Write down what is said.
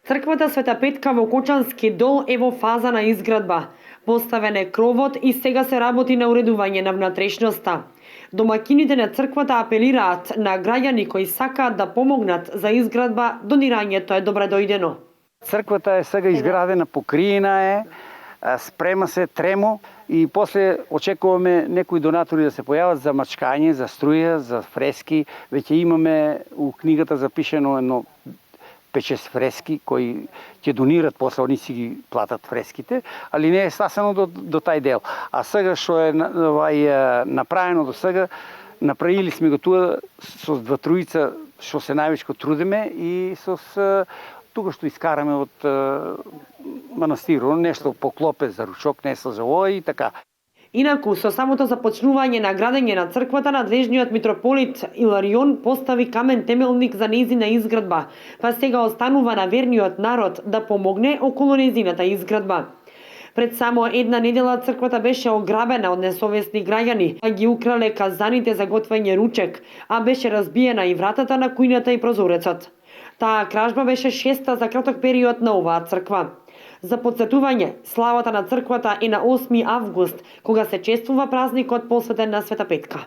Црквата Света Петка во Кочански дол е во фаза на изградба. Поставен е кровот и сега се работи на уредување на внатрешноста. Домакините на црквата апелираат на граѓани кои сакаат да помогнат за изградба, донирањето е добре дојдено. Црквата е сега изградена, покриена е, спрема се тремо и после очекуваме некои донатори да се појават за мачкање, за струја, за фрески. Веќе имаме у книгата запишено едно 5-6 фрески кои ќе донират, после они си ги платат фреските, али не е стасано до тај дел. А сега што е направено до сега, направили сме го туа со два-тројца што се највеќе трудиме и со тука што искараме од манастирот, нешто поклопе за ручок, нешто за ова и така. Инаку, со самото започнување на градење на црквата, надлежниот митрополит Иларион постави камен темелник за нејзина изградба, па сега останува на верниот народ да помогне околу нејзината изградба. Пред само една недела црквата беше ограбена од несовесни граѓани, а ги украле казаните за готвење ручек, а беше разбиена и вратата на кујната и прозорецот. Таа кражба беше 6-та за краток период на оваа црква. За потсетување, славата на црквата е на 8 август, кога се чествува празникот посветен на Света Петка.